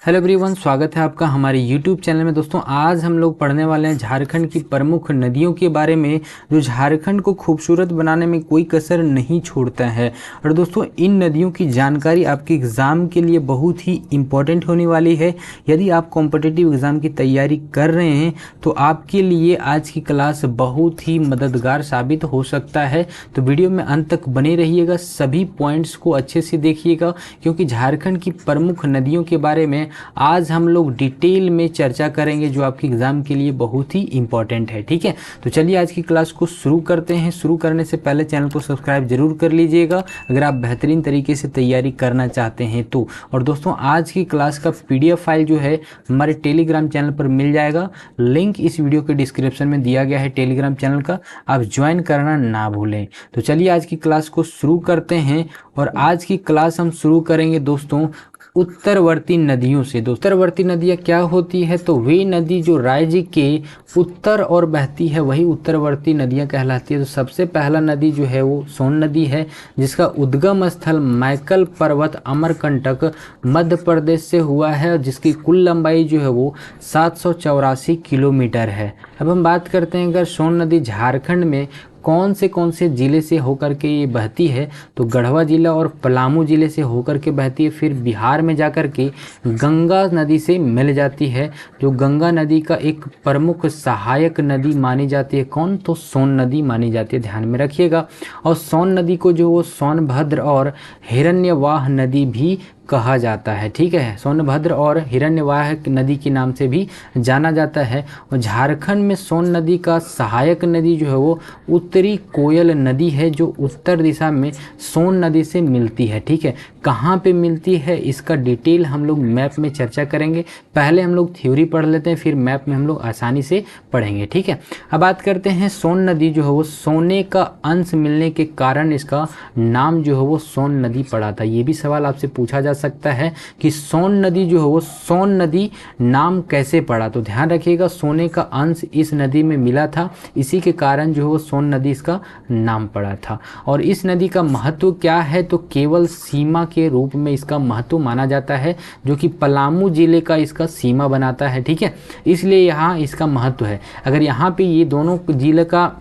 Hello everyone, स्वागत है आपका हमारे यूट्यूब चैनल में। दोस्तों आज हम लोग पढ़ने वाले हैं झारखंड की प्रमुख नदियों के बारे में, जो झारखंड को खूबसूरत बनाने में कोई कसर नहीं छोड़ता है। और दोस्तों इन नदियों की जानकारी आपके एग्ज़ाम के लिए बहुत ही इम्पोर्टेंट होने वाली है। यदि आप कॉम्पिटिटिव एग्ज़ाम की तैयारी कर रहे हैं तो आपके लिए आज की क्लास बहुत ही मददगार साबित हो सकता है। तो वीडियो में अंत तक बने रहिएगा, सभी पॉइंट्स को अच्छे से देखिएगा, क्योंकि झारखंड की प्रमुख नदियों के बारे में आज हम लोग डिटेल में चर्चा करेंगे, जो आपके एग्जाम के लिए बहुत ही इंपॉर्टेंट है। ठीक है, तो चलिए आज की क्लास को शुरू करते हैं। शुरू करने से पहले चैनल को सब्सक्राइब जरूर कर लीजिएगा अगर आप बेहतरीन तरीके से तैयारी करना चाहते हैं तो। और दोस्तों आज की क्लास का PDF फाइल जो है हमारे टेलीग्राम चैनल पर मिल जाएगा। लिंक इस वीडियो के डिस्क्रिप्शन में दिया गया है टेलीग्राम चैनल का, आप ज्वाइन करना ना भूलें। तो चलिए आज की क्लास को शुरू करते हैं। और आज की क्लास हम शुरू करेंगे दोस्तों उत्तरवर्ती नदियों से। उत्तरवर्ती नदियाँ क्या होती है? तो वे नदी जो राज्य के उत्तर और बहती है वही उत्तरवर्ती नदियाँ कहलाती है। तो सबसे पहला नदी जो है वो सोन नदी है, जिसका उद्गम स्थल मैकल पर्वत अमरकंटक मध्य प्रदेश से हुआ है, जिसकी कुल लंबाई जो है वो 784 किलोमीटर है। अब हम बात करते हैं अगर सोन नदी झारखंड में कौन से ज़िले से होकर के ये बहती है, तो गढ़वा जिला और पलामू ज़िले से होकर के बहती है। फिर बिहार में जाकर के गंगा नदी से मिल जाती है, जो गंगा नदी का एक प्रमुख सहायक नदी मानी जाती है। कौन? तो सोन नदी मानी जाती है, ध्यान में रखिएगा। और सोन नदी को जो वो सोनभद्र और हिरण्यवाह नदी भी कहा जाता है। ठीक है, सोनभद्र और हिरण्यवाह नदी के नाम से भी जाना जाता है। और झारखंड में सोन नदी का सहायक नदी जो है वो उत्तरी कोयल नदी है, जो उत्तर दिशा में सोन नदी से मिलती है। ठीक है, कहाँ पे मिलती है इसका डिटेल हम लोग मैप में चर्चा करेंगे। पहले हम लोग थ्योरी पढ़ लेते हैं, फिर मैप में हम लोग आसानी से पढ़ेंगे। ठीक है, अब बात करते हैं सोन नदी जो है वो सोने का अंश मिलने के कारण इसका नाम जो है वो सोन नदी पड़ा था। ये भी सवाल आपसे पूछा जा सकता है कि सोन नदी जो है वो सोन नदी नाम कैसे पड़ा। तो ध्यान रखिएगा, सोने का अंश इस नदी में मिला था, इसी के कारण जो है वो सोन नदी इसका नाम पड़ा था। और इस नदी का महत्व क्या है? तो केवल सीमा के रूप में इसका महत्व माना जाता है, जो कि पलामू जिले का इसका सीमा बनाता है। ठीक है, इसलिए यहाँ इसका महत्व है। अगर यहाँ पे ये दोनों जिले का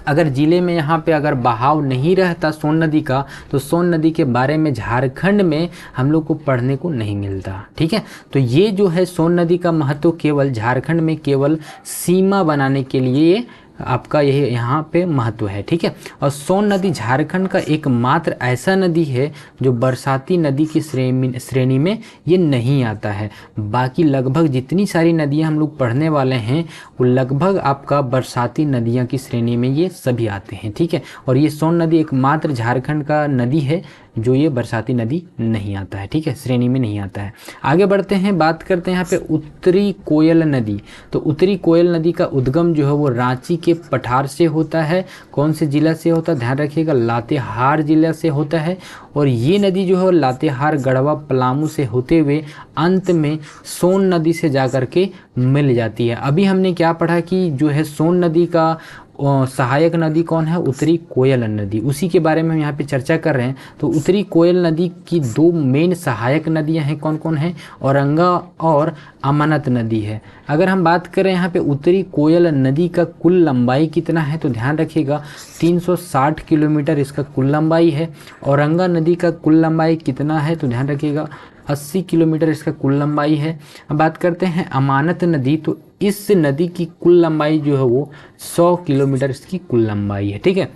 अगर ज़िले में यहाँ पे अगर बहाव नहीं रहता सोन नदी का, तो सोन नदी के बारे में झारखंड में हम लोग को पढ़ने को नहीं मिलता। ठीक है, तो ये जो है सोन नदी का महत्व केवल झारखंड में केवल सीमा बनाने के लिए आपका यही यहाँ पे महत्व है। ठीक है, और सोन नदी झारखंड का एकमात्र ऐसा नदी है जो बरसाती नदी की श्रेणी में ये नहीं आता है। बाकी लगभग जितनी सारी नदियाँ हम लोग पढ़ने वाले हैं वो लगभग आपका बरसाती नदियाँ की श्रेणी में ये सभी आते हैं। ठीक है, और ये सोन नदी एकमात्र झारखंड का नदी है जो ये बरसाती नदी नहीं आता है। ठीक है, श्रेणी में नहीं आता है। आगे बढ़ते हैं, बात करते हैं यहाँ पे उत्तरी कोयल नदी। तो उत्तरी कोयल नदी का उद्गम जो है वो रांची के पठार से होता है। कौन से जिला से होता है? ध्यान रखिएगा, लातेहार जिला से होता है। और ये नदी जो है लातेहार, गढ़वा, पलामू से होते हुए अंत में सोन नदी से जाकर के मिल जाती है। अभी हमने क्या पढ़ा कि जो है सोन नदी का सहायक नदी कौन है? उत्तरी कोयल नदी, उसी के बारे में हम यहाँ पे चर्चा कर रहे हैं। तो उत्तरी कोयल नदी की दो मेन सहायक नदियाँ हैं, कौन कौन है? औरंगा और अमानत नदी है। अगर हम बात करें यहाँ पे उत्तरी कोयल नदी का कुल लंबाई कितना है, तो ध्यान रखिएगा 360 किलोमीटर इसका कुल लंबाई है। औरंगा नदी का कुल लंबाई कितना है? तो ध्यान रखिएगा 80 किलोमीटर इसका कुल लंबाई है। अब बात करते हैं अमानत नदी, तो इस नदी की कुल लंबाई जो है वो 100 किलोमीटर इसकी कुल लंबाई है। ठीक है,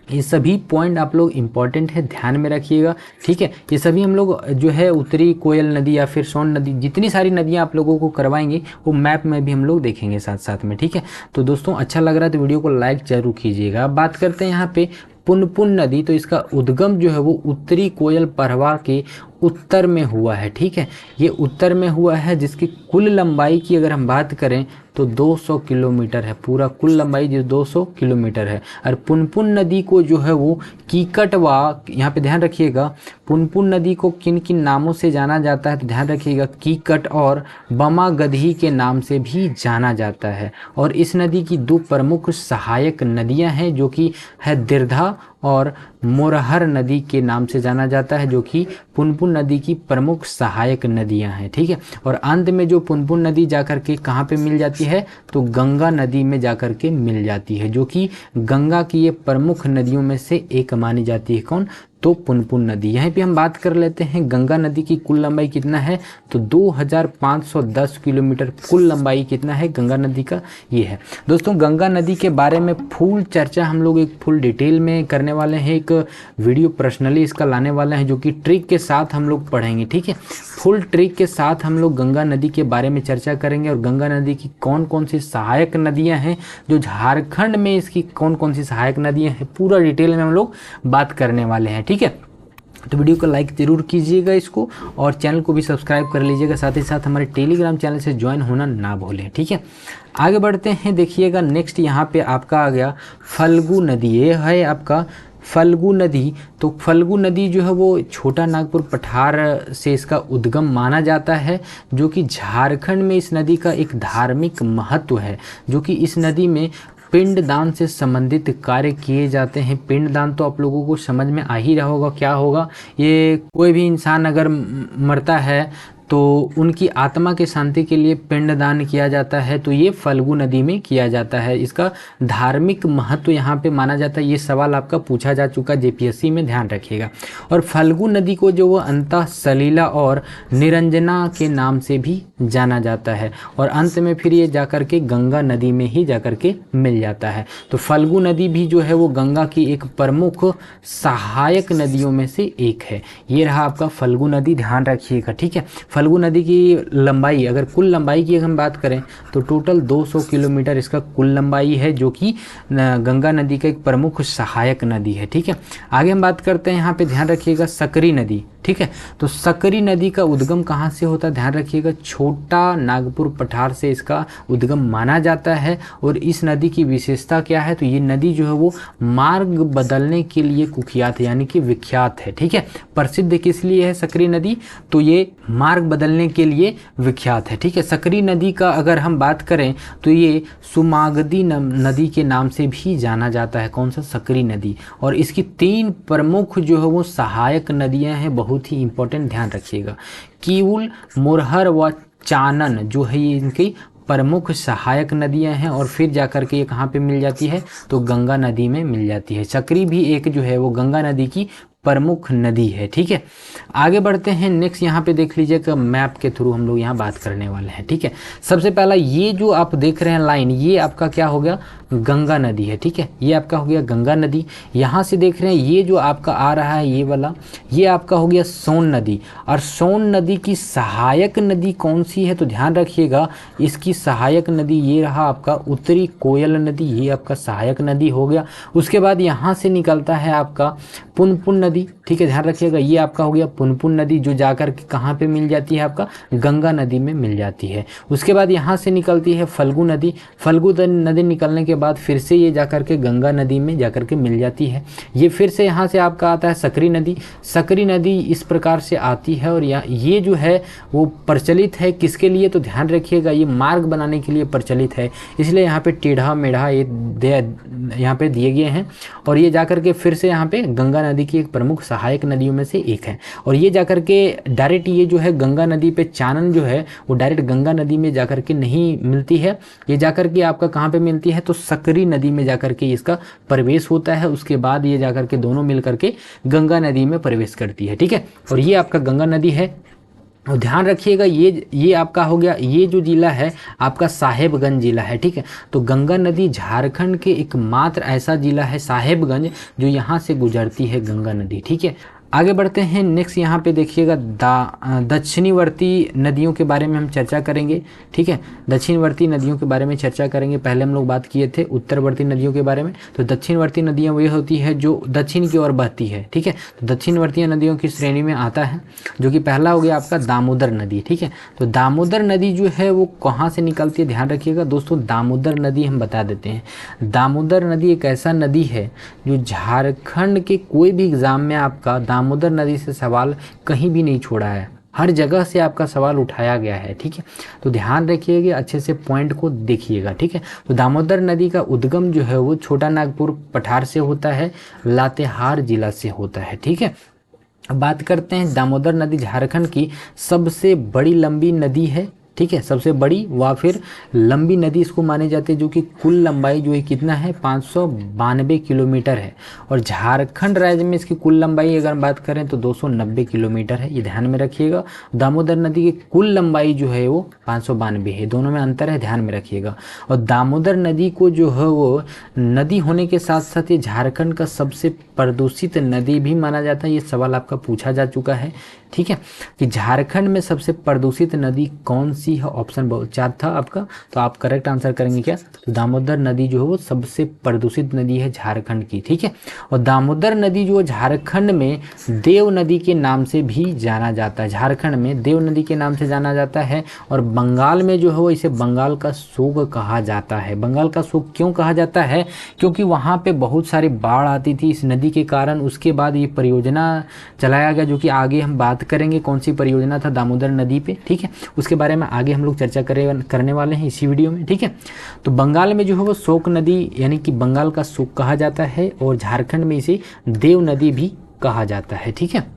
ये सभी पॉइंट आप लोग इम्पॉर्टेंट है, ध्यान में रखिएगा। ठीक है, ये सभी हम लोग जो है उत्तरी कोयल नदी या फिर सोन नदी, जितनी सारी नदियाँ आप लोगों को करवाएंगे वो मैप में भी हम लोग देखेंगे साथ साथ में। ठीक है, तो दोस्तों अच्छा लग रहा है तो वीडियो को लाइक जरूर कीजिएगा। अब बात करते हैं यहाँ पे पुनपुन नदी। तो इसका उद्गम जो है वो उत्तरी कोयल परवा के उत्तर में हुआ है। ठीक है, ये उत्तर में हुआ है, जिसकी कुल लंबाई की अगर हम बात करें तो 200 किलोमीटर है। पूरा कुल लंबाई जो 200 किलोमीटर है। और पुनपुन नदी को जो है वो कीकटवा, यहाँ पे ध्यान रखिएगा, पुनपुन नदी को किन किन नामों से जाना जाता है? तो ध्यान रखिएगा कीकट और बमा गधी के नाम से भी जाना जाता है। और इस नदी की दो प्रमुख सहायक नदियाँ हैं, जो कि है दिरधा और मोरहर नदी के नाम से जाना जाता है, जो कि पुनपुन नदी की प्रमुख सहायक नदियां हैं। ठीक है, और अंत में जो पुनपुन नदी जाकर के कहाँ पे मिल जाती है, तो गंगा नदी में जाकर के मिल जाती है, जो कि गंगा की ये प्रमुख नदियों में से एक मानी जाती है। कौन, तो पुनपुन नदी। यहाँ पे हम बात कर लेते हैं गंगा नदी की कुल लंबाई कितना है, तो 2510 किलोमीटर कुल लंबाई कितना है गंगा नदी का, ये है। दोस्तों गंगा नदी के बारे में फुल चर्चा हम लोग एक फुल डिटेल में करने वाले हैं, एक वीडियो पर्सनली इसका लाने वाले हैं, जो कि ट्रिक के साथ हम लोग पढ़ेंगे। ठीक है, फुल ट्रिक के साथ हम लोग गंगा नदी के बारे में चर्चा करेंगे, और गंगा नदी की कौन कौन सी सहायक नदियाँ हैं, जो झारखंड में इसकी कौन कौन सी सहायक नदियाँ हैं, पूरा डिटेल में हम लोग बात करने वाले हैं। ठीक है, तो वीडियो को लाइक ज़रूर कीजिएगा इसको, और चैनल को भी सब्सक्राइब कर लीजिएगा, साथ ही साथ हमारे टेलीग्राम चैनल से ज्वाइन होना ना भूलें। ठीक है, आगे बढ़ते हैं। देखिएगा नेक्स्ट यहाँ पे आपका आ गया फल्गु नदी। ये है आपका फल्गु नदी। तो फल्गु नदी जो है वो छोटा नागपुर पठार से इसका उद्गम माना जाता है, जो कि झारखंड में इस नदी का एक धार्मिक महत्व है, जो कि इस नदी में पिंडदान से संबंधित कार्य किए जाते हैं। पिंडदान तो आप लोगों को समझ में आ ही रहा होगा क्या होगा। ये कोई भी इंसान अगर मरता है तो उनकी आत्मा के शांति के लिए पिंडदान किया जाता है, तो ये फल्गु नदी में किया जाता है। इसका धार्मिक महत्व यहाँ पे माना जाता है। ये सवाल आपका पूछा जा चुका जेपीएससी में, ध्यान रखिएगा। और फल्गु नदी को जो वो अंतः सलीला और निरंजना के नाम से भी जाना जाता है, और अंत में फिर ये जाकर के गंगा नदी में ही जाकर के मिल जाता है। तो फल्गु नदी भी जो है वो गंगा की एक प्रमुख सहायक नदियों में से एक है। ये रहा आपका फल्गु नदी, ध्यान रखिएगा। ठीक है, फल्गु नदी की लंबाई, अगर कुल लंबाई की हम बात करें तो टोटल 200 किलोमीटर इसका कुल लंबाई है, जो कि गंगा नदी का एक प्रमुख सहायक नदी है। ठीक है, आगे हम बात करते हैं, यहाँ पे ध्यान रखिएगा सकरी नदी। ठीक है, तो सकरी नदी का उद्गम कहाँ से होता है, ध्यान रखिएगा, छोटा नागपुर पठार से इसका उद्गम माना जाता है। और इस नदी की विशेषता क्या है, तो ये नदी जो है वो मार्ग बदलने के लिए कुख्यात है, यानी कि विख्यात है। ठीक है, प्रसिद्ध किस लिए है सकरी नदी, तो ये मार्ग बदलने के लिए विख्यात है। ठीक है, सकरी नदी का अगर हम बात करें तो ये सुमागदी नदी के नाम से भी जाना जाता है। कौन सा, सकरी नदी। और इसकी 3 प्रमुख जो है वो सहायक नदियां हैं, बहुत ही इंपॉर्टेंट, ध्यान रखिएगा। कीउल, मोरहर व चानन जो है ये इनकी प्रमुख सहायक नदियां हैं, और फिर जाकर के ये कहाँ पे मिल जाती है, तो गंगा नदी में मिल जाती है। सकरी भी एक जो है वो गंगा नदी की प्रमुख नदी है। ठीक है, आगे बढ़ते हैं। नेक्स्ट यहाँ पे देख लीजिएगा, मैप के थ्रू हम लोग यहाँ बात करने वाले हैं। ठीक है, सबसे पहला ये जो आप देख रहे हैं लाइन, ये आपका क्या हो गया, गंगा नदी है। ठीक है, ये आपका हो गया गंगा नदी। यहाँ से देख रहे हैं ये जो आपका आ रहा है ये वाला, ये आपका हो गया सोन नदी। और सोन नदी की सहायक नदी कौन सी है, तो ध्यान रखिएगा, इसकी सहायक नदी ये रहा आपका उत्तरी कोयल नदी, ये आपका सहायक नदी हो गया। उसके बाद यहाँ से निकलता है आपका पुनपुन नदी। ठीक है, ध्यान रखिएगा, ये आपका हो गया पुनपुन नदी, जो जाकर के कहाँ पे मिल जाती है, आपका गंगा नदी में मिल जाती है। उसके बाद यहाँ से निकलती है फल्गु नदी। फल्गु नदी निकलने के बाद फिर से ये जाकर के गंगा नदी में जाकर के मिल जाती है। ये फिर से यहाँ से आपका आता है सकरी नदी। सकरी नदी इस प्रकार से आती है, और ये जो है वो प्रचलित है किसके लिए, तो ध्यान रखिएगा, ये मार्ग बनाने के लिए प्रचलित है, इसलिए यहाँ पे टेढ़ा मेढ़ा ये यहाँ पे दिए गए हैं। और ये जाकर के फिर से यहाँ पे गंगा नदी की एक प्रमुख सहायक नदियों में से एक है। और ये जाकर के डायरेक्ट ये जो है गंगा नदी पे चानन जो है वो डायरेक्ट गंगा नदी में जाकर के नहीं मिलती है, ये जाकर के आपका कहाँ पे मिलती है, तो सकरी नदी में जाकर के इसका प्रवेश होता है। उसके बाद ये जाकर के दोनों मिल करके गंगा नदी में प्रवेश करती है। ठीक है, और ये आपका गंगा नदी है। और ध्यान रखिएगा, ये आपका हो गया, ये जो जिला है आपका साहेबगंज जिला है। ठीक है, तो गंगा नदी झारखंड के एकमात्र ऐसा जिला है साहेबगंज जो यहाँ से गुजरती है गंगा नदी। ठीक है, आगे बढ़ते हैं। नेक्स्ट यहाँ पे देखिएगा दक्षिणवर्ती नदियों के बारे में हम चर्चा करेंगे। ठीक है, दक्षिणवर्ती नदियों के बारे में चर्चा करेंगे। पहले हम लोग बात किए थे उत्तरवर्ती नदियों के बारे में, तो दक्षिणवर्ती नदियाँ वही होती है जो दक्षिण की ओर बहती है। ठीक है, तो दक्षिणवर्ती नदियों की श्रेणी में आता है, जो कि पहला हो गया आपका दामोदर नदी। ठीक है, तो दामोदर नदी जो है वो कहाँ से निकलती है, ध्यान रखिएगा दोस्तों, दामोदर नदी हम बता देते हैं। दामोदर नदी एक ऐसा नदी है जो झारखंड के कोई भी एग्जाम में आपका दामोदर नदी से सवाल कहीं भी नहीं छोड़ा है। हर जगह से आपका सवाल उठाया गया है, ठीक है। तो ध्यान रखिएगा, अच्छे से पॉइंट को देखिएगा, ठीक है। तो दामोदर नदी का उद्गम जो है वो छोटा नागपुर पठार से होता है, लातेहार जिला से होता है, ठीक है। अब बात करते हैं, दामोदर नदी झारखंड की सबसे बड़ी लंबी नदी है, ठीक है। सबसे बड़ी व फिर लंबी नदी इसको मानी जाती है, जो कि कुल लंबाई जो है कितना है 592 किलोमीटर है। और झारखंड राज्य में इसकी कुल लंबाई अगर हम बात करें तो 290 किलोमीटर है, ये ध्यान में रखिएगा। दामोदर नदी की कुल लंबाई जो है वो 592 है, दोनों में अंतर है, ध्यान में रखिएगा। और दामोदर नदी को जो है वो नदी होने के साथ साथ ये झारखंड का सबसे प्रदूषित नदी भी माना जाता है। ये सवाल आपका पूछा जा चुका है, ठीक है, कि झारखंड में सबसे प्रदूषित नदी कौन सी है। ऑप्शन 4 था आपका, तो आप करेक्ट आंसर करेंगे क्या, तो दामोदर नदी जो है वो सबसे प्रदूषित नदी है झारखंड की, ठीक है। और दामोदर नदी जो झारखंड में देव नदी के नाम से भी जाना जाता है, झारखंड में देव नदी के नाम से जाना जाता है। और बंगाल में जो है वो इसे बंगाल का शोक कहा जाता है। बंगाल का शोक क्यों कहा जाता है, क्योंकि वहाँ पे बहुत सारी बाढ़ आती थी इस नदी के कारण। उसके बाद ये परियोजना चलाया गया, जो कि आगे हम बात करेंगे कौन सी परियोजना था दामोदर नदी पे, ठीक है। उसके बारे में आगे हम लोग चर्चा करने वाले हैं इसी वीडियो में, ठीक है। तो बंगाल में जो है वो शोक नदी यानी कि बंगाल का शोक कहा जाता है, और झारखंड में इसे देव नदी भी कहा जाता है, ठीक है।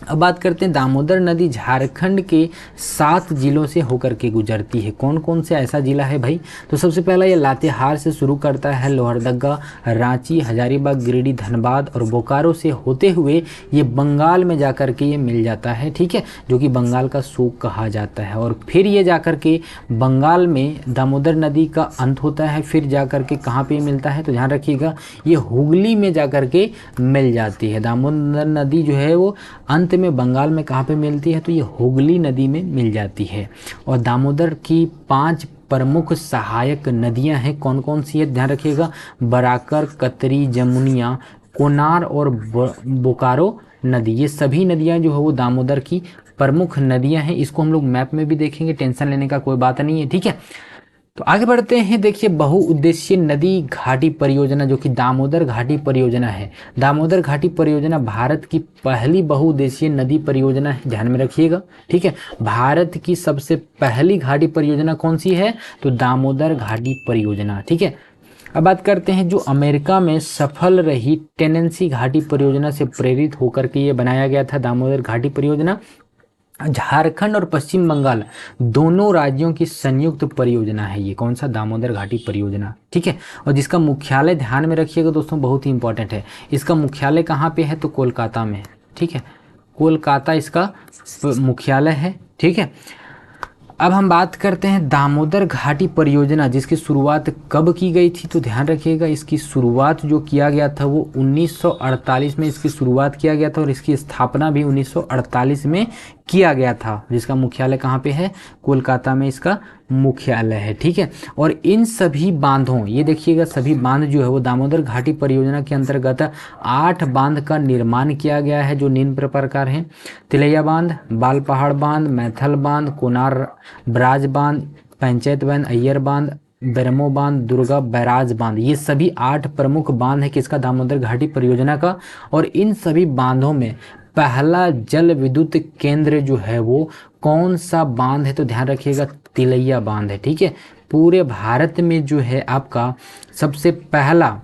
अब बात करते हैं, दामोदर नदी झारखंड के 7 जिलों से होकर के गुजरती है। कौन कौन से ऐसा जिला है भाई, तो सबसे पहला ये लातेहार से शुरू करता है, लोहरदगा, रांची, हजारीबाग, गिरिडीह, धनबाद और बोकारो से होते हुए ये बंगाल में जाकर के ये मिल जाता है, ठीक है, जो कि बंगाल का शोक कहा जाता है। और फिर ये जाकर के बंगाल में दामोदर नदी का अंत होता है, फिर जाकर के कहाँ पे मिलता है, तो ध्यान रखिएगा ये हुगली में जाकर के मिल जाती है। दामोदर नदी जो है वो अंत में बंगाल में कहाँ पे मिलती है, तो ये हुगली नदी में मिल जाती है। और दामोदर की 5 प्रमुख सहायक नदियां हैं, कौन कौन सी है, ध्यान रखिएगा, बराकर, कतरी, जमुनिया, कोनार और बोकारो नदी। ये सभी नदियां जो है वो दामोदर की प्रमुख नदियां हैं। इसको हम लोग मैप में भी देखेंगे, टेंशन लेने का कोई बात नहीं है, ठीक है। तो आगे बढ़ते हैं, देखिए बहुउद्देशीय नदी घाटी परियोजना जो कि दामोदर घाटी परियोजना है। दामोदर घाटी परियोजना भारत की पहली बहुउद्देशीय नदी परियोजना है, ध्यान में रखिएगा, ठीक है। भारत की सबसे पहली घाटी परियोजना कौन सी है, तो दामोदर घाटी परियोजना, ठीक है। अब बात करते हैं, जो अमेरिका में सफल रही टेनेंसी घाटी परियोजना से प्रेरित होकर के ये बनाया गया था दामोदर घाटी परियोजना। झारखंड और पश्चिम बंगाल दोनों राज्यों की संयुक्त परियोजना है ये, कौन सा, दामोदर घाटी परियोजना, ठीक है। और जिसका मुख्यालय ध्यान में रखिएगा दोस्तों, बहुत ही इंपॉर्टेंट है, इसका मुख्यालय कहाँ पे है, तो कोलकाता में है, ठीक है, कोलकाता इसका मुख्यालय है, ठीक है। अब हम बात करते हैं दामोदर घाटी परियोजना, जिसकी शुरुआत कब की गई थी, तो ध्यान रखिएगा इसकी शुरुआत जो किया गया था वो 1948 में इसकी शुरुआत किया गया था, और इसकी स्थापना भी 1948 में किया गया था, जिसका मुख्यालय कहाँ पे है, कोलकाता में इसका मुख्यालय है, ठीक है। और इन सभी बांधों, ये देखिएगा सभी बांध जो है वो दामोदर घाटी परियोजना के अंतर्गत 8 बांध का निर्माण किया गया है, जो निम्न प्रकार हैं, तिलैया बांध, बाल पहाड़ बांध, मैथल बांध, कोनार ब्राज बांध, पंचायत बांध, अय्यर बांध, बेरमो बांध, दुर्गा बैराज बांध। ये सभी 8 प्रमुख बांध है किसका, दामोदर घाटी परियोजना का। और इन सभी बांधों में पहला जल विद्युत केंद्र जो है वो कौन सा बांध है, तो ध्यान रखिएगा तिलैया बांध है, ठीक है। पूरे भारत में जो है आपका सबसे पहला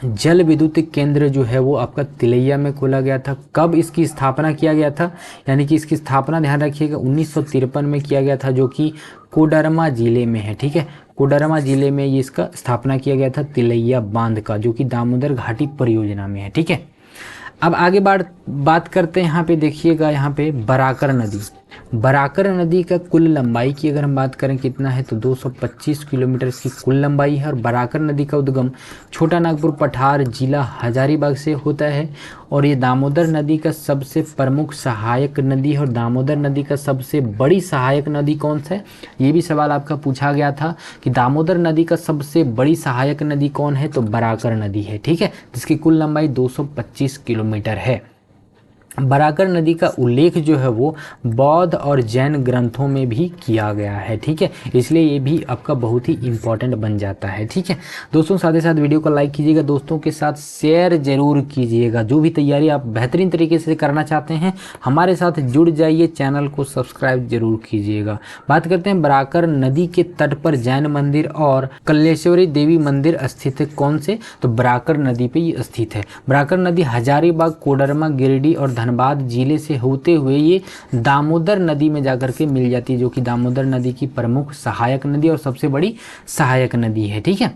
जल विद्युत केंद्र जो है वो आपका तिलैया में खोला गया था। कब इसकी स्थापना किया गया था, यानी कि इसकी स्थापना ध्यान रखिएगा 1953 में किया गया था, जो कि कोडरमा जिले में है, ठीक है। कोडरमा जिले में ये इसका स्थापना किया गया था तिलैया बांध का, जो कि दामोदर घाटी परियोजना में है, ठीक है। अब आगे बात करते हैं, यहाँ पे देखिएगा, यहाँ पे बराकर नदी। बराकर नदी का कुल लंबाई की अगर हम बात करें कितना है, तो 225 किलोमीटर इसकी कुल लंबाई है। और बराकर नदी का उद्गम छोटा नागपुर पठार जिला हजारीबाग से होता है, और ये दामोदर नदी का सबसे प्रमुख सहायक नदी है। और दामोदर नदी का सबसे बड़ी सहायक नदी कौन सा है, ये भी सवाल आपका पूछा गया था कि दामोदर नदी का सबसे बड़ी सहायक नदी कौन है, तो बराकर नदी है, ठीक है, जिसकी कुल लंबाई 225 किलोमीटर है। बराकर नदी का उल्लेख जो है वो बौद्ध और जैन ग्रंथों में भी किया गया है, ठीक है। इसलिए ये भी आपका बहुत ही इंपॉर्टेंट बन जाता है, ठीक है। दोस्तों साथ ही साथ वीडियो को लाइक कीजिएगा, दोस्तों के साथ शेयर जरूर कीजिएगा। जो भी तैयारी आप बेहतरीन तरीके से करना चाहते हैं हमारे साथ जुड़ जाइए, चैनल को सब्सक्राइब जरूर कीजिएगा। बात करते हैं बराकर नदी के तट पर जैन मंदिर और कल्लेश्वरी देवी मंदिर स्थित है। कौन से? तो बराकर नदी पे ये स्थित है। बराकर नदी हजारीबाग, कोडरमा, गिरिडीह और धनबाद जिले से होते हुए ये दामोदर नदी में जाकर के मिल जाती है, जो कि दामोदर नदी की प्रमुख सहायक नदी और सबसे बड़ी सहायक नदी है, ठीक है।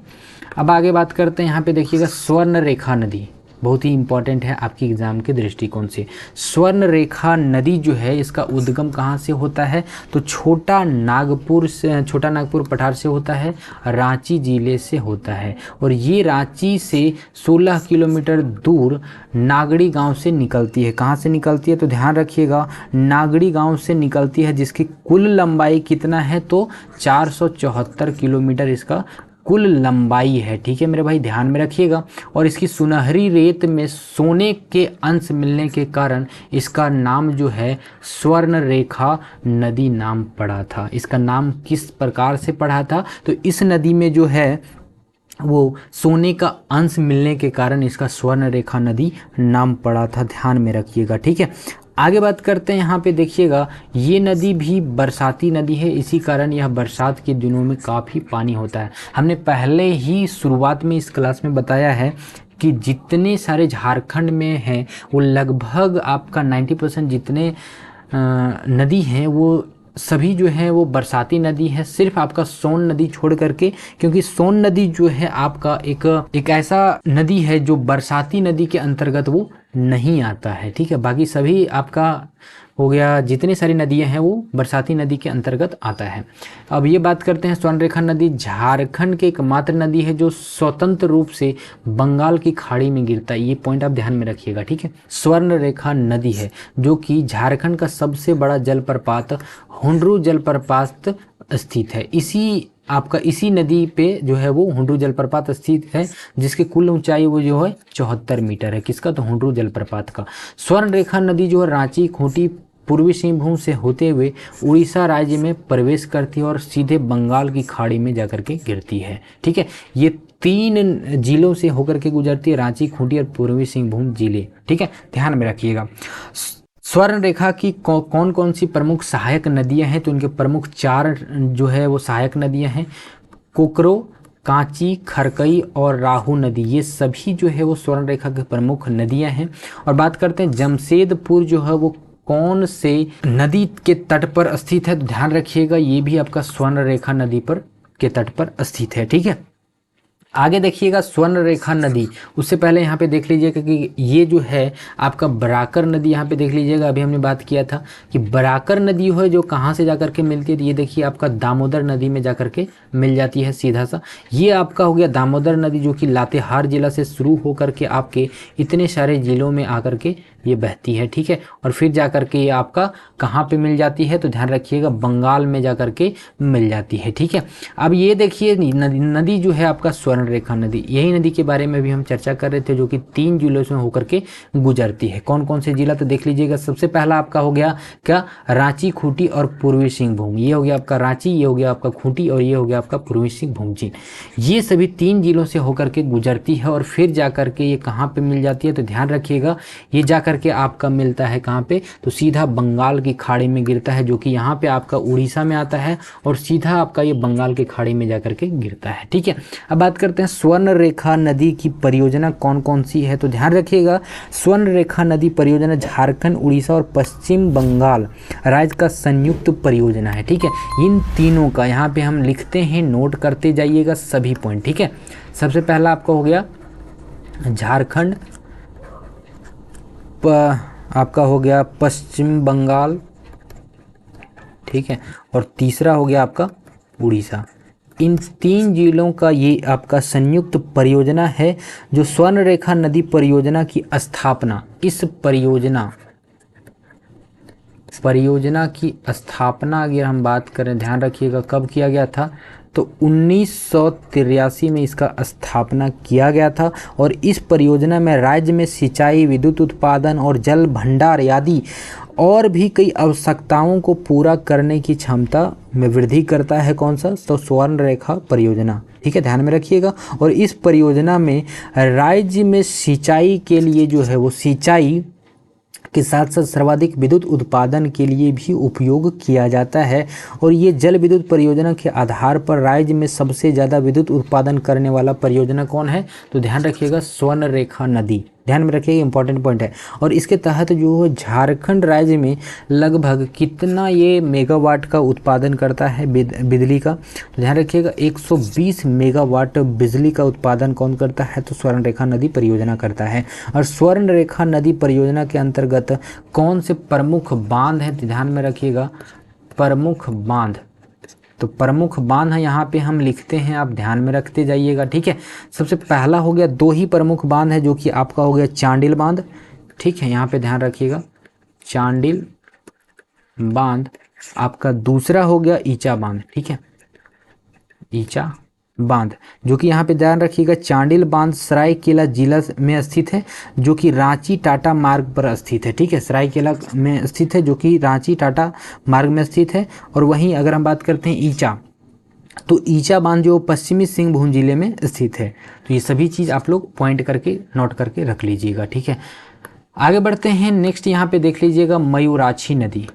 अब आगे बात करते हैं, यहाँ पे देखिएगा स्वर्ण रेखा नदी बहुत ही इंपॉर्टेंट है आपकी एग्जाम के दृष्टिकोण से। स्वर्ण रेखा नदी जो है इसका उद्गम कहाँ से होता है? तो छोटा नागपुर पठार से होता है, रांची जिले से होता है और ये रांची से 16 किलोमीटर दूर नागड़ी गांव से निकलती है। कहाँ से निकलती है? तो ध्यान रखिएगा, नागड़ी गांव से निकलती है, जिसकी कुल लंबाई कितना है? तो 474 किलोमीटर इसका कुल लंबाई है, ठीक है मेरे भाई, ध्यान में रखिएगा। और इसकी सुनहरी रेत में सोने के अंश मिलने के कारण इसका नाम जो है स्वर्ण रेखा नदी नाम पड़ा था। इसका नाम किस प्रकार से पड़ा था? तो इस नदी में जो है वो सोने का अंश मिलने के कारण इसका स्वर्ण रेखा नदी नाम पड़ा था, ध्यान में रखिएगा, ठीक है। आगे बात करते हैं, यहाँ पे देखिएगा ये नदी भी बरसाती नदी है, इसी कारण यह बरसात के दिनों में काफ़ी पानी होता है। हमने पहले ही शुरुआत में इस क्लास में बताया है कि जितने सारे झारखंड में हैं वो लगभग आपका 90% जितने नदी हैं वो सभी जो है वो बरसाती नदी है, सिर्फ आपका सोन नदी छोड़ करके, क्योंकि सोन नदी जो है आपका एक ऐसा नदी है जो बरसाती नदी के अंतर्गत वो नहीं आता है, ठीक है। बाकी सभी आपका हो गया, जितनी सारी नदियां हैं वो बरसाती नदी के अंतर्गत आता है। अब ये बात करते हैं, स्वर्ण रेखा नदी झारखंड की एकमात्र नदी है जो स्वतंत्र रूप से बंगाल की खाड़ी में गिरता है। ये पॉइंट आप ध्यान में रखिएगा, ठीक है। स्वर्ण रेखा नदी है जो कि झारखंड का सबसे बड़ा जलप्रपात हुंड्रू जलप्रपात स्थित है। इसी नदी पे जो है वो हुंड्रू जलप्रपात स्थित है, जिसकी कुल ऊंचाई वो जो है 74 मीटर है। किसका? तो हुंड्रू जलप्रपात का। स्वर्ण रेखा नदी जो है रांची, खूंटी, पूर्वी सिंहभूम से होते हुए उड़ीसा राज्य में प्रवेश करती है और सीधे बंगाल की खाड़ी में जाकर के गिरती है, ठीक है। ये 3 जिलों से होकर के गुजरती है, रांची, खूंटी और पूर्वी सिंहभूम जिले, ठीक है, ध्यान में रखिएगा। स्वर्ण रेखा की कौन कौन सी प्रमुख सहायक नदियां हैं? तो उनके प्रमुख 4 जो है वो सहायक नदियां हैं, कोकरो, कांची, खरकई और राहू नदी। ये सभी जो है वो स्वर्ण रेखा की प्रमुख नदियां हैं। और बात करते हैं जमशेदपुर जो है वो कौन से नदी के तट पर स्थित है? तो ध्यान रखिएगा ये भी आपका स्वर्ण रेखा नदी पर के तट पर स्थित है, ठीक है। आगे देखिएगा स्वर्ण रेखा नदी, उससे पहले यहाँ पे देख लीजिएगा कि ये जो है आपका बराकर नदी, यहाँ पे देख लीजिएगा, अभी हमने बात किया था कि बराकर नदी है जो कहाँ से जाकर के मिलती है। तो ये देखिए आपका दामोदर नदी में जाकर के मिल जाती है सीधा सा। ये आपका हो गया दामोदर नदी जो कि लातेहार जिला से शुरू होकर के आपके इतने सारे जिलों में आकर के ये बहती है, ठीक है। और फिर जाकर के ये आपका कहाँ पे मिल जाती है? तो ध्यान रखिएगा बंगाल में जाकर के मिल जाती है, ठीक है। अब ये देखिए नदी जो है आपका स्वर्ण रेखा नदी, यही नदी के बारे में भी हम चर्चा कर रहे थे, जो कि 3 जिलों से होकर के गुजरती है। कौन कौन से जिला? तो देख लीजिएगा, सबसे पहला आपका हो गया क्या? रांची, खूंटी और पूर्वी सिंहभूम। ये हो गया आपका रांची, ये हो गया आपका खूंटी और ये हो गया आपका पूर्वी सिंहभूम जिला। ये सभी 3 जिलों से होकर के गुजरती है और फिर जाकर के ये कहाँ पे मिल जाती है? तो ध्यान रखिएगा ये जाकर के आपका मिलता है कहाँ पे? तो सीधा बंगाल की खाड़ी में गिरता है, जो कि यहाँ पे आपका उड़ीसा में आता है और सीधा आपका ये बंगाल की खाड़ी में जाकर के गिरता है, ठीक है। अब बात करते हैं स्वर्ण रेखा नदी की परियोजना कौन कौन सी है? तो ध्यान रखिएगा स्वर्ण रेखा नदी परियोजना झारखंड, उड़ीसा और पश्चिम बंगाल राज्य का संयुक्त परियोजना है, ठीक है। इन तीनों का यहाँ पे हम लिखते हैं, नोट करते जाइएगा सभी पॉइंट, ठीक है। सबसे पहला आपका हो गया झारखंड, आपका हो गया पश्चिम बंगाल, ठीक है, और तीसरा हो गया आपका उड़ीसा। इन 3 जिलों का ये आपका संयुक्त परियोजना है जो स्वर्ण रेखा नदी परियोजना की स्थापना, इस परियोजना की स्थापना अगर हम बात करें, ध्यान रखिएगा कब किया गया था? तो 1983 में इसका स्थापना किया गया था और इस परियोजना में राज्य में सिंचाई, विद्युत उत्पादन और जल भंडार आदि और भी कई आवश्यकताओं को पूरा करने की क्षमता में वृद्धि करता है। कौन सा? तो स्वर्ण रेखा परियोजना, ठीक है, ध्यान में रखिएगा। और इस परियोजना में राज्य में सिंचाई के लिए जो है वो सिंचाई के साथ साथ सर्वाधिक विद्युत उत्पादन के लिए भी उपयोग किया जाता है। और ये जल विद्युत परियोजना के आधार पर राज्य में सबसे ज़्यादा विद्युत उत्पादन करने वाला परियोजना कौन है? तो ध्यान रखिएगा, स्वर्ण रेखा नदी, ध्यान में रखिएगा, इंपॉर्टेंट पॉइंट है। और इसके तहत जो झारखंड राज्य में लगभग कितना ये मेगावाट का उत्पादन करता है बिजली का? तो ध्यान रखिएगा 120 मेगावाट बिजली का उत्पादन कौन करता है? तो स्वर्ण रेखा नदी परियोजना करता है। और स्वर्ण रेखा नदी परियोजना के अंतर्गत कौन से प्रमुख बांध हैं? तो ध्यान में रखिएगा, प्रमुख बांध, तो प्रमुख बांध है यहाँ पे हम लिखते हैं, आप ध्यान में रखते जाइएगा, ठीक है। सबसे पहला हो गया, दो ही प्रमुख बांध है जो कि आपका हो गया चांडिल बांध, ठीक है, यहाँ पे ध्यान रखिएगा, चांडिल बांध। आपका दूसरा हो गया ईचा बांध, ठीक है, ईचा बांध, जो कि यहाँ पे ध्यान रखिएगा चांडिल बांध सरायकेला जिला में स्थित है, जो कि रांची टाटा मार्ग पर स्थित है, ठीक है, सरायकेला में स्थित है जो कि रांची टाटा मार्ग में स्थित है। और वहीं अगर हम बात करते हैं ईचा, तो ईचा बांध जो पश्चिमी सिंहभूम जिले में स्थित है। तो ये सभी चीज़ आप लोग पॉइंट करके नोट करके रख लीजिएगा, ठीक है। आगे बढ़ते हैं, नेक्स्ट यहाँ पे देख लीजिएगा मयूराक्षी नदी।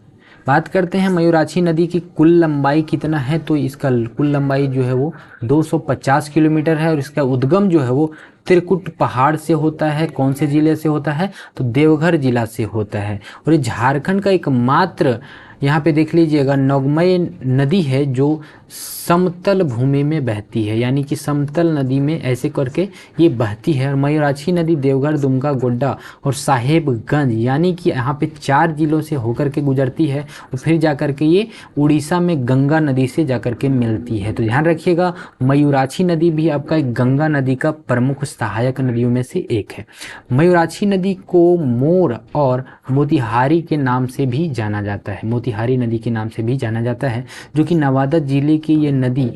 बात करते हैं मयूराक्षी नदी की कुल लंबाई कितना है? तो इसका कुल लंबाई जो है वो 250 किलोमीटर है और इसका उद्गम जो है वो त्रिकुट पहाड़ से होता है। कौन से जिले से होता है? तो देवघर जिला से होता है। और ये झारखंड का एकमात्र, यहाँ पे देख लीजिएगा, नौगमय नदी है जो समतल भूमि में बहती है, यानी कि समतल नदी में ऐसे करके ये बहती है। और मयूराक्षी नदी देवघर, दुमका, गोड्डा और साहेबगंज, यानी कि यहाँ पे 4 जिलों से होकर के गुजरती है और फिर जाकर के ये उड़ीसा में गंगा नदी से जाकर के मिलती है। तो ध्यान रखिएगा, मयूराक्षी नदी भी आपका एक गंगा नदी का प्रमुख सहायक नदियों में से एक है। मयूराक्षी नदी को मोर और मोतिहारी के नाम से भी जाना जाता है, मोतिहारी नदी के नाम से भी जाना जाता है, जो कि नवादा जिले की ये नदी,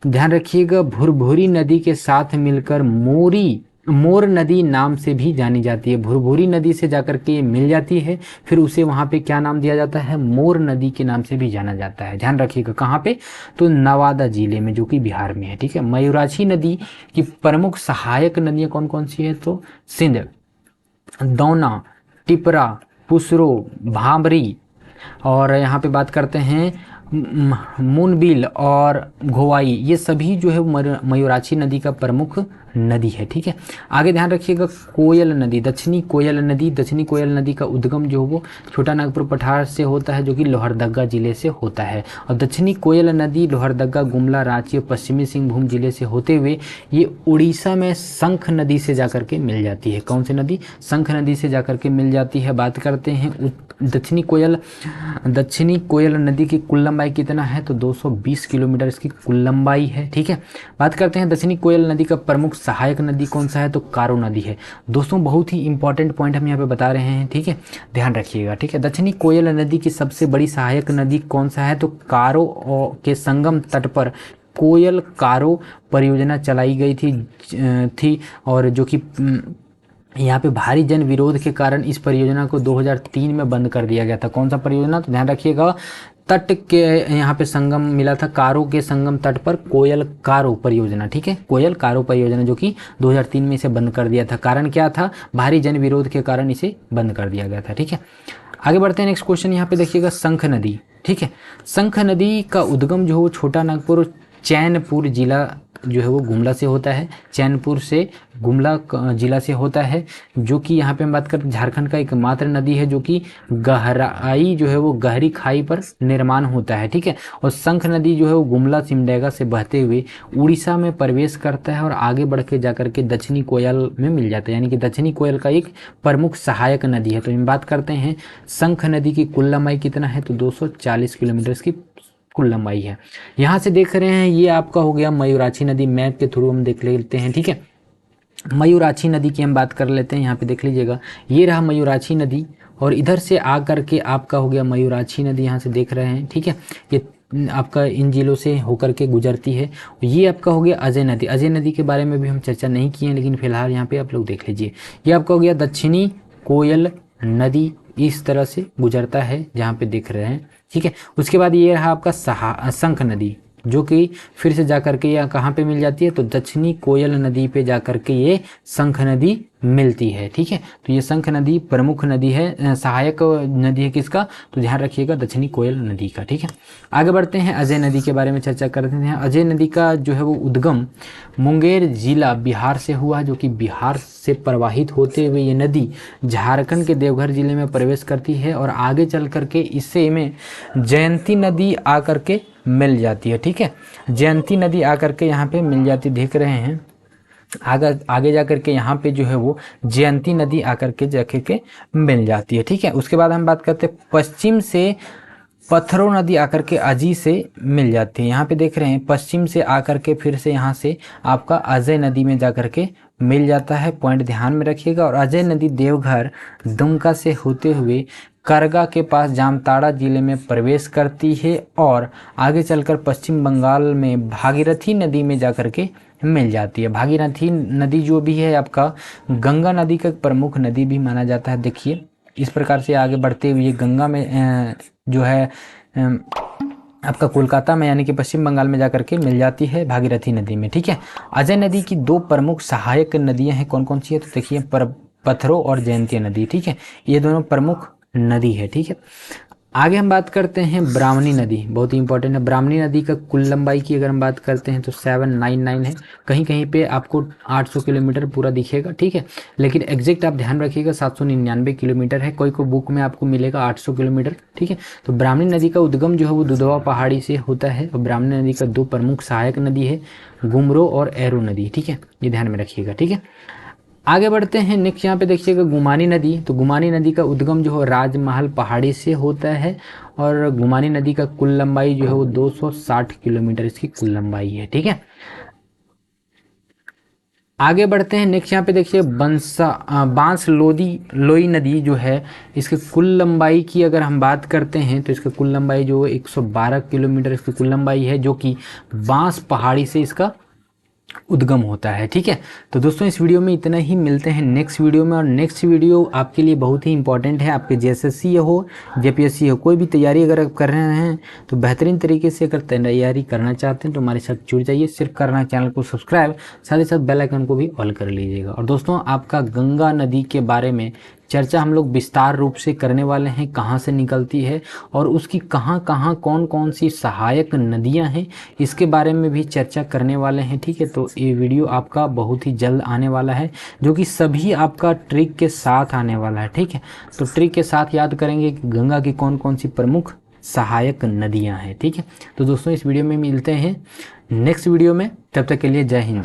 ध्यान रखिएगा, भुरभुरी नदी के साथ मिलकर मोर नदी नाम से भी जानी जाती है। भुरभुरी नदी से जाकर के ये मिल जाती है, फिर उसे वहाँ पे क्या नाम दिया जाता है? मोर नदी के नाम से भी जाना जाता है। ध्यान रखिएगा, कहाँ पे? तो नवादा जिले में, जो कि बिहार में है, ठीक है। मयूराक्षी नदी की प्रमुख सहायक नदियाँ कौन कौन सी है? तो सिंध, दौना, टिपरा, पुसरो, भांबरी, और यहाँ पे बात करते हैं मुनबिल और घोवाई, ये सभी जो है मयूराक्षी नदी का प्रमुख नदी है, ठीक है। आगे ध्यान रखिएगा, कोयल नदी, दक्षिणी कोयल नदी। दक्षिणी कोयल नदी का उद्गम जो वो छोटा नागपुर पठार से होता है, जो कि लोहरदगा जिले से होता है। और दक्षिणी कोयल नदी लोहरदगा, गुमला, रांची और पश्चिमी सिंहभूम जिले से होते हुए ये उड़ीसा में शंख नदी से जाकर के मिल जाती है। कौन सी नदी? शंख नदी से जाकर के मिल जाती है। बात करते हैं दक्षिणी कोयल नदी की कुल लंबाई कितना है? तो 220 किलोमीटर इसकी कुल लंबाई है, ठीक है। बात करते हैं दक्षिणी कोयल नदी का प्रमुख सहायक नदी कौन सा है? तो कारो नदी है। दोस्तों बहुत ही इंपॉर्टेंट पॉइंट हम यहाँ पे बता रहे हैं, ठीक है, ध्यान रखिएगा, ठीक है। दक्षिणी कोयल नदी की सबसे बड़ी सहायक नदी कौन सा है? तो कारो के संगम तट पर कोयल कारो परियोजना चलाई गई थी और जो कि यहाँ पे भारी जन विरोध के कारण इस परियोजना को 2003 में बंद कर दिया गया था। कौन सा परियोजना? तो ध्यान रखिएगा, तट के यहाँ पे संगम मिला था, कारो के संगम तट पर कोयल कारो परियोजना, ठीक है, कोयल कारो परियोजना, जो कि 2003 में इसे बंद कर दिया था। कारण क्या था? भारी जन विरोध के कारण इसे बंद कर दिया गया था, ठीक है। आगे बढ़ते हैं, नेक्स्ट क्वेश्चन यहाँ पे देखिएगा, शंख नदी, ठीक है। शंख नदी का उद्गम जो है वो छोटा नागपुर चैनपुर जिला जो है वो गुमला से होता है, चैनपुर से गुमला जिला से होता है, जो कि यहाँ पे हम बात करें झारखंड का एकमात्र नदी है जो कि गहराई जो है वो गहरी खाई पर निर्माण होता है, ठीक है। और शंख नदी जो है वो गुमला सिमडेगा से बहते हुए उड़ीसा में प्रवेश करता है और आगे बढ़ के जाकर के दक्षिणी कोयल में मिल जाता है, यानी कि दक्षिणी कोयल का एक प्रमुख सहायक नदी है। तो हम बात करते हैं शंख नदी की कुल लंबाई कितना है? तो 240 किलोमीटर की कुल लंबाई है। यहाँ से देख रहे हैं ये आपका हो गया मयूराक्षी नदी, मैप के थ्रू हम देख लेते हैं, ठीक है। मयूराक्षी नदी की हम बात कर लेते हैं, यहाँ पे देख लीजिएगा, ये रहा मयूराक्षी नदी और इधर से आ करके आपका हो गया मयूराक्षी नदी, यहाँ से देख रहे हैं, ठीक है। ये आपका इन जिलों से होकर के गुजरती है। ये आपका हो गया अजय नदी। अजय नदी के बारे में भी हम चर्चा नहीं किए हैं, लेकिन फिलहाल यहाँ पे आप लोग देख लीजिए। ये आपका हो गया दक्षिणी कोयल नदी, इस तरह से गुजरता है जहाँ पे देख रहे हैं, ठीक है। उसके बाद ये रहा आपका शंख नदी, जो कि फिर से जा करके यहाँ कहाँ पे मिल जाती है, तो दक्षिणी कोयल नदी पे जा करके ये शंख नदी मिलती है, ठीक है। तो ये शंख नदी प्रमुख नदी है, सहायक नदी है किसका, तो ध्यान रखिएगा दक्षिणी कोयल नदी का, ठीक है। आगे बढ़ते हैं, अजय नदी के बारे में चर्चा करते हैं। अजय नदी का जो है वो उद्गम मुंगेर जिला बिहार से हुआ, जो कि बिहार से प्रवाहित होते हुए ये नदी झारखंड के देवघर जिले में प्रवेश करती है और आगे चल करके इससे में जयंती नदी आकर के मिल जाती है, ठीक है। जयंती नदी आकर के यहाँ पे मिल जाती, देख रहे हैं आगे जा करके यहाँ पे जो है वो जयंती नदी आकर के जाके के मिल जाती है, ठीक है। उसके बाद हम बात करते हैं पश्चिम से पत्थरों नदी आकर के अजी से मिल जाती है। यहाँ पे देख रहे हैं पश्चिम से आकर के फिर से यहाँ से आपका अजय नदी में जाकर के मिल जाता है, पॉइंट ध्यान में रखिएगा। और अजय नदी देवघर दुमका से होते हुए करगा के पास जामताड़ा जिले में प्रवेश करती है और आगे चलकर पश्चिम बंगाल में भागीरथी नदी में जाकर के मिल जाती है। भागीरथी नदी जो भी है आपका गंगा नदी का प्रमुख नदी भी माना जाता है। देखिए इस प्रकार से आगे बढ़ते हुए गंगा में जो है आपका कोलकाता में यानी कि पश्चिम बंगाल में जाकर के मिल जाती है भागीरथी नदी में, ठीक है। अजय नदी की दो प्रमुख सहायक नदियां हैं, कौन कौन सी है, तो देखिए पत्थरों और जयंती नदी, ठीक है। ये दोनों प्रमुख नदी है, ठीक है। आगे हम बात करते हैं ब्राह्मणी नदी, बहुत ही इंपॉर्टेंट है। ब्राह्मणी नदी का कुल लंबाई की अगर हम बात करते हैं तो 799 है, कहीं कहीं पे आपको 800 किलोमीटर पूरा दिखेगा, ठीक है। लेकिन एग्जैक्ट आप ध्यान रखिएगा 799 किलोमीटर है, कोई कोई बुक में आपको मिलेगा 800 किलोमीटर, ठीक है। तो ब्राह्मणी नदी का उद्गम जो है वो दुधवा पहाड़ी से होता है और ब्राह्मणी नदी का दो प्रमुख सहायक नदी है, गुमरो और एरो नदी, ठीक है। ये ध्यान में रखिएगा, ठीक है। आगे बढ़ते हैं, नेक्स्ट यहाँ पे देखिएगा गुमानी नदी। तो गुमानी नदी का उद्गम जो है राजमहल पहाड़ी से होता है और गुमानी नदी का कुल लंबाई जो है वो 260 किलोमीटर इसकी कुल लंबाई है, ठीक है। आगे बढ़ते हैं, नेक्स्ट यहाँ पे देखिए बांस लोई नदी जो है, इसके कुल लंबाई की अगर हम बात करते हैं तो इसका कुल लंबाई जो 112 किलोमीटर इसकी कुल लंबाई है, जो कि बांस पहाड़ी से इसका उद्गम होता है, ठीक है। तो दोस्तों इस वीडियो में इतना ही, मिलते हैं नेक्स्ट वीडियो में। और नेक्स्ट वीडियो आपके लिए बहुत ही इंपॉर्टेंट है, आपके जेएसएससी हो जेपीएससी हो, कोई भी तैयारी अगर आप कर रहे हैं तो बेहतरीन तरीके से अगर तैयारी करना चाहते हैं तो हमारे साथ जुड़ जाइए। सिर्फ करना चैनल को सब्सक्राइब, साथ ही साथ बेल आइकन को भी ऑल कर लीजिएगा। और दोस्तों आपका गंगा नदी के बारे में चर्चा हम लोग विस्तार रूप से करने वाले हैं, कहाँ से निकलती है और उसकी कहाँ कहाँ कौन कौन सी सहायक नदियाँ हैं, इसके बारे में भी चर्चा करने वाले हैं, ठीक है। तो ये वीडियो आपका बहुत ही जल्द आने वाला है, जो कि सभी आपका ट्रिक के साथ आने वाला है, ठीक है। तो ट्रिक के साथ याद करेंगे कि गंगा की कौन कौन सी प्रमुख सहायक नदियाँ हैं, ठीक है। तो दोस्तों इस वीडियो में मिलते हैं नेक्स्ट वीडियो में, तब तक के लिए जय हिंद।